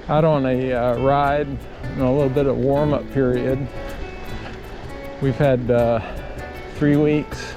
out on a ride and a little bit of warm-up period. We've had 3 weeks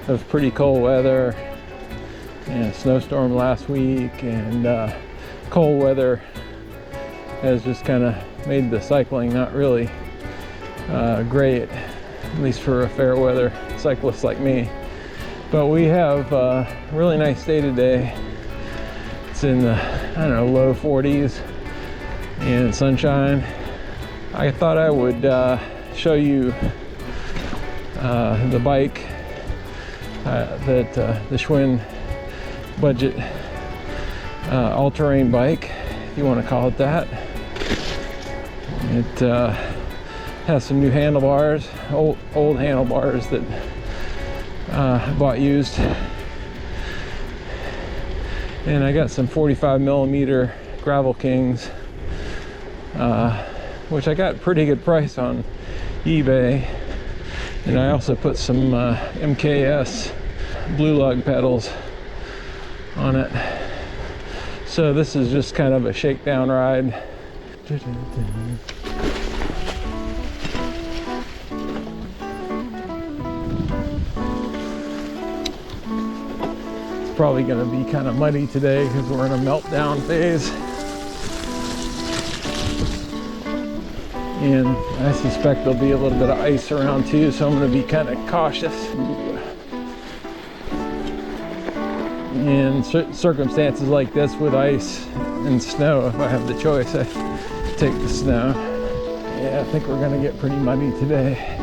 of pretty cold weather and a snowstorm last week, and cold weather has just kind of made the cycling not really great, at least for a fair weather cyclist like me. But we have a really nice day today. It's in the, I don't know, low 40s and sunshine. I thought I would show you the bike that the Schwinn budget all-terrain bike, if you want to call it that. It has some new handlebars, old handlebars that I bought used, and I got some 45mm Gravel Kings, which I got a pretty good price on eBay. And I also put some MKS blue lug pedals on it. So this is just kind of a shakedown ride. It's probably going to be kind of muddy today because we're in a meltdown phase. And I suspect there'll be a little bit of ice around too, so I'm going to be kind of cautious. In circumstances like this with ice and snow, if I have the choice, I take the snow. Yeah, I think we're going to get pretty muddy today.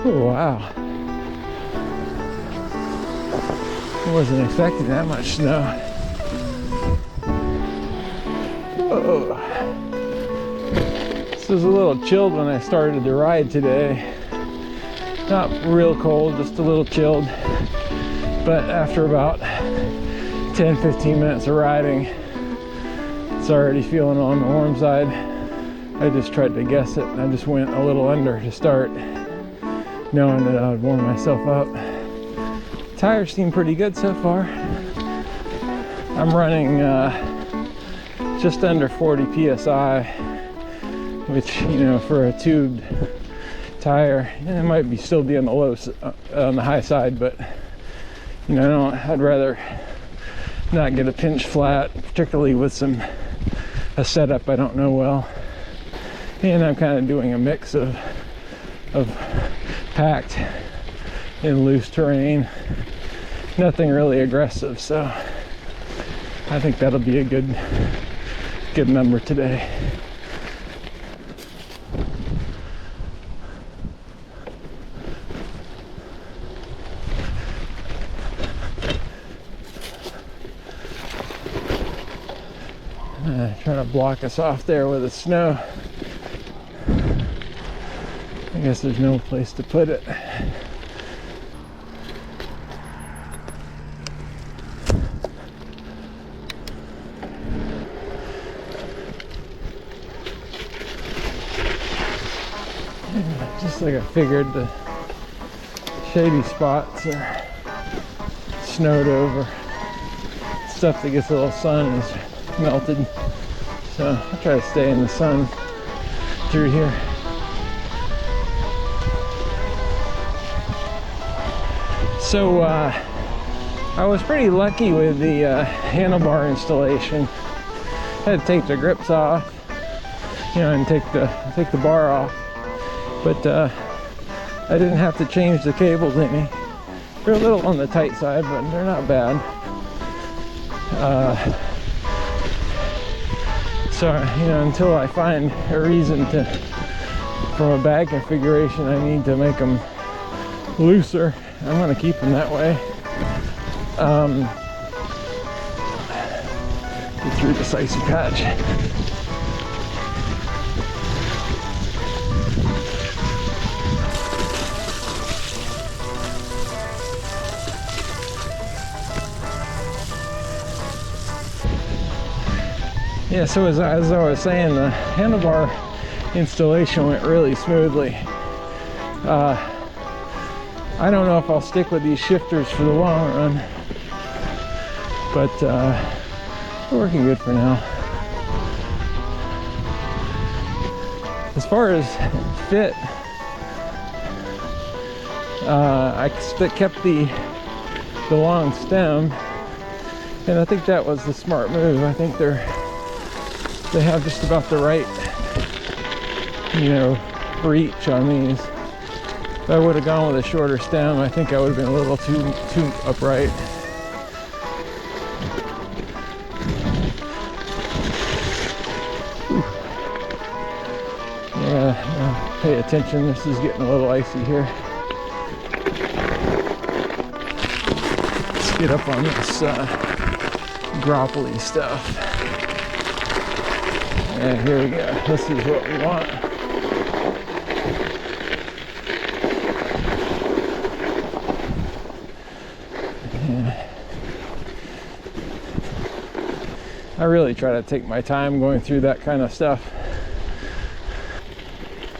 Oh, wow. I wasn't expecting that much snow. Oh. This was a little chilled when I started the ride today. Not real cold, just a little chilled. But after about 10-15 minutes of riding, it's already feeling on the warm side. I just tried to guess it, and I just went a little under to start, knowing that I would warm myself up. Tires seem pretty good so far. I'm running just under 40 psi, which, you know, for a tubed tire, it might be still be on the high side, but you know, I'd rather not get a pinch flat, particularly with a setup I don't know well. And I'm kind of doing a mix of packed and loose terrain, nothing really aggressive, so I think that'll be a good number today. Trying to block us off there with the snow. I guess there's no place to put it. Just like I figured, the shady spots are snowed over. Stuff that gets a little sun is melted. So I'll try to stay in the sun through here. So I was pretty lucky with the handlebar installation. Had to take the grips off, you know, and take the bar off. But I didn't have to change the cables any. They're a little on the tight side, but they're not bad. So, you know, until I find a reason to, from a bag configuration, I need to make them looser, I'm going to keep them that way. Get through this icy patch. Yeah, so as I was saying, the handlebar installation went really smoothly. I don't know if I'll stick with these shifters for the long run, but we're working good for now. As far as fit, I kept the long stem, and I think that was the smart move. I think they have just about the right, you know, reach on these. If I would have gone with a shorter stem, I think I would have been a little too upright. Whew. Yeah, pay attention. This is getting a little icy here. Let's get up on this gropply stuff. Yeah, here we go. This is what we want. Yeah. I really try to take my time going through that kind of stuff.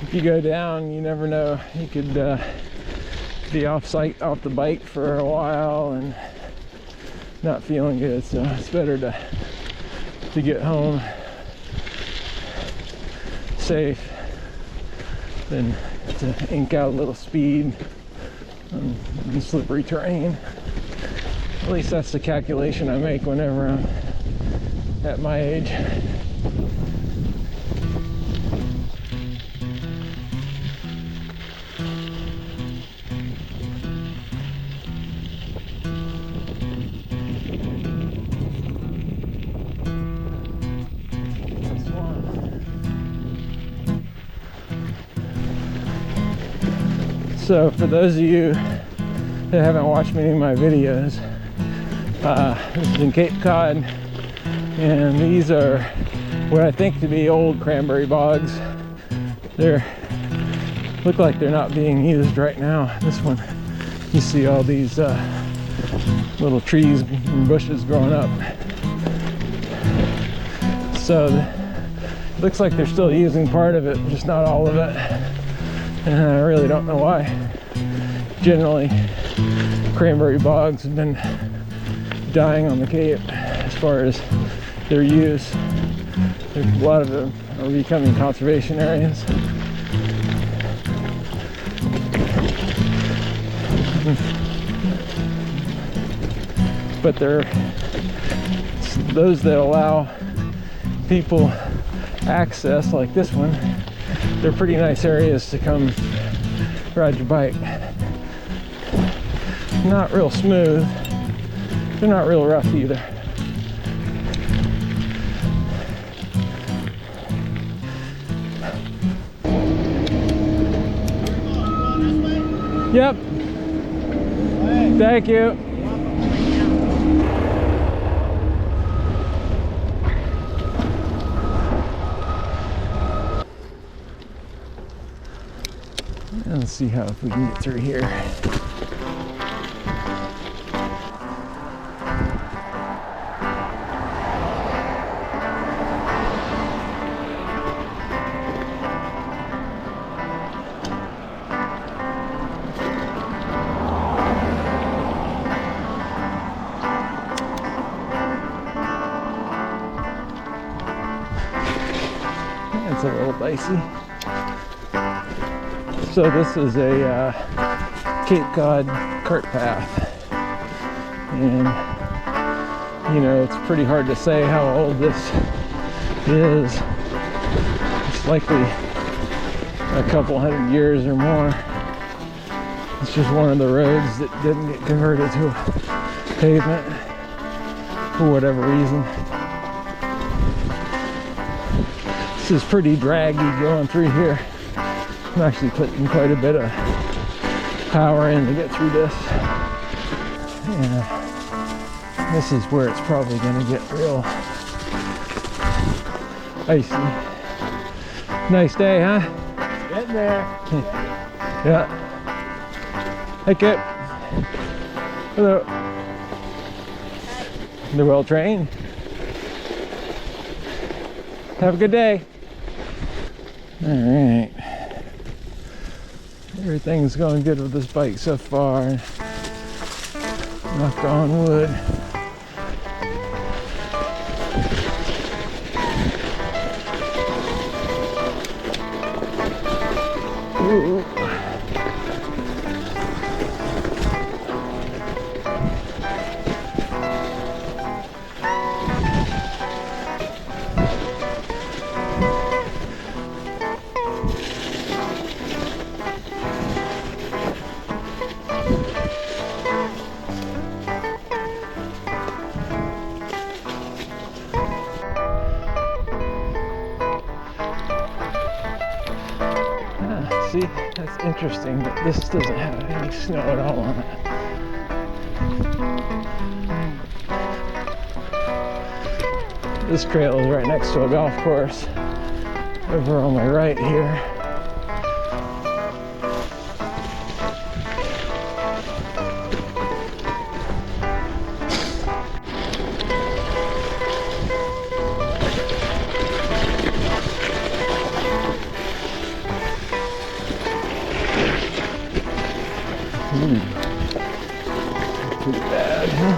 If you go down, you never know. You could be off the bike for a while and not feeling good. So it's better to get home safe than to ink out a little speed on slippery terrain. At least that's the calculation I make whenever I'm at my age. So for those of you that haven't watched many of my videos, this is in Cape Cod, and these are what I think to be old cranberry bogs. They look like they're not being used right now. This one, you see all these little trees and bushes growing up. So it looks like they're still using part of it, just not all of it. And I really don't know why. Generally, cranberry bogs have been dying on the Cape as far as their use. A lot of them are becoming conservation areas. But they're those that allow people access, like this one. They're pretty nice areas to come ride your bike. Not real smooth. They're not real rough either. Yep. Thank you. Let's see how if we can get through here. It's a little dicey. So this is a Cape Cod cart path, and you know, it's pretty hard to say how old this is. It's likely a couple hundred years or more. It's just one of the roads that didn't get converted to a pavement for whatever reason. This is pretty draggy going through here. I'm actually putting quite a bit of power in to get through this. Yeah, this is where it's probably going to get real icy. Nice day, huh? Getting there. Yeah. Hey, Kip. Hello. They're well trained. Have a good day. All right. Everything's going good with this bike so far. Knock on wood. Ooh. See, that's interesting that this doesn't have any snow at all on it. This trail is right next to a golf course over on my right here. Pretty bad, huh?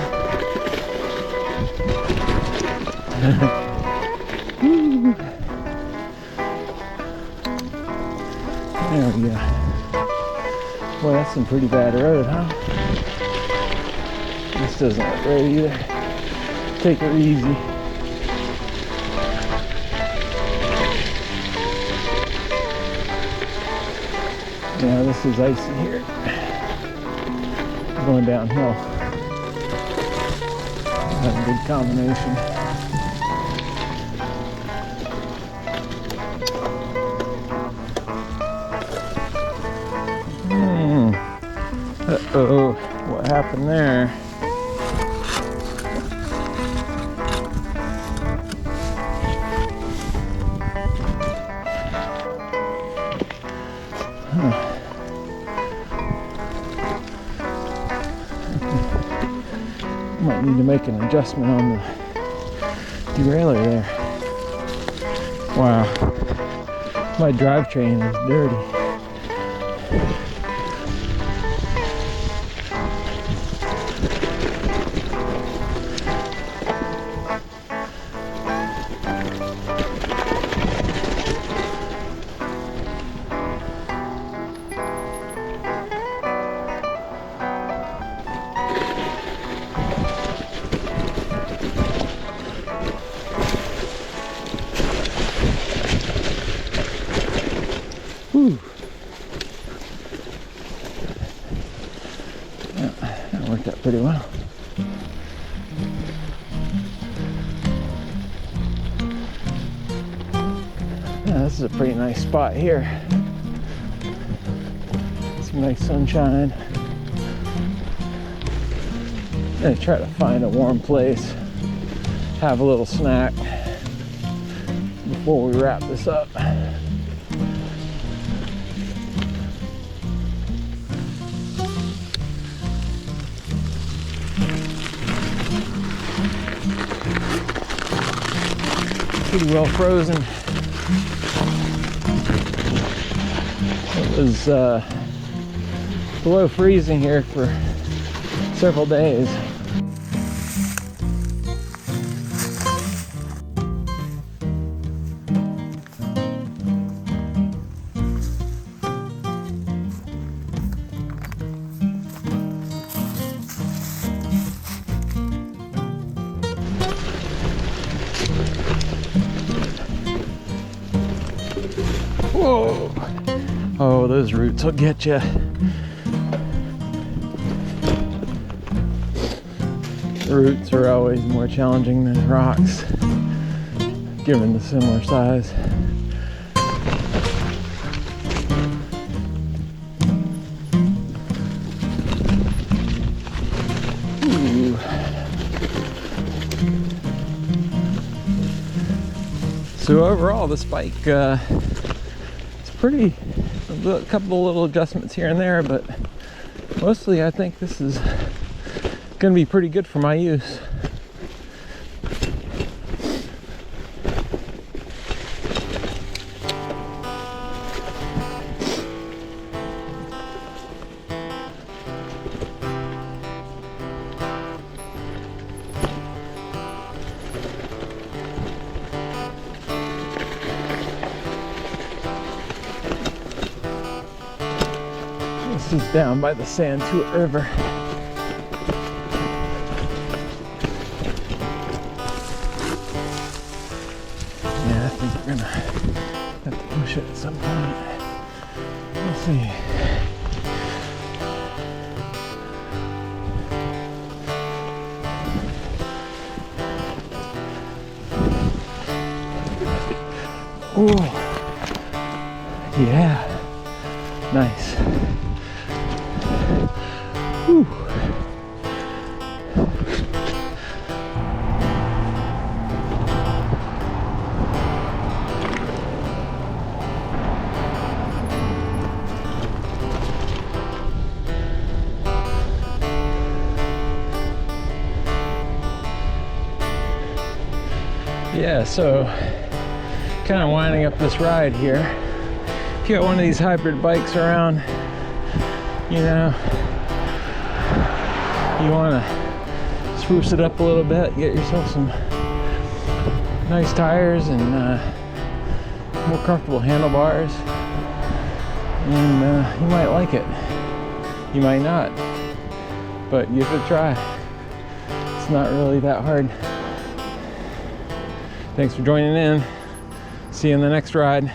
There we go. Boy, that's some pretty bad road, huh? This doesn't look right either. Take her easy. Yeah, this is icy here. Going downhill. That's a good combination. Uh-oh, what happened there? Might need to make an adjustment on the derailleur there. Wow, my drivetrain is dirty. Whew. Yeah, that worked out pretty well. Yeah, this is a pretty nice spot here. Some nice sunshine. Gonna try to find a warm place, have a little snack before we wrap this up. Pretty well frozen. It was below freezing here for several days. Whoa! Oh, those roots will get you. Roots are always more challenging than rocks, given the similar size. Ooh. So overall, this bike, it's pretty, a couple of little adjustments here and there, but mostly I think this is going to be pretty good for my use. This is down by the Santuit River. Yeah, I think we're gonna have to push it at some point. We'll see. Ooh. Yeah. Nice. Whew. Yeah, so kind of winding up this ride here. If you got one of these hybrid bikes around, you know, you want to spruce it up a little bit, get yourself some nice tires and more comfortable handlebars, and you might like it. You might not, but give it a try. It's not really that hard. Thanks for joining in. See you in the next ride.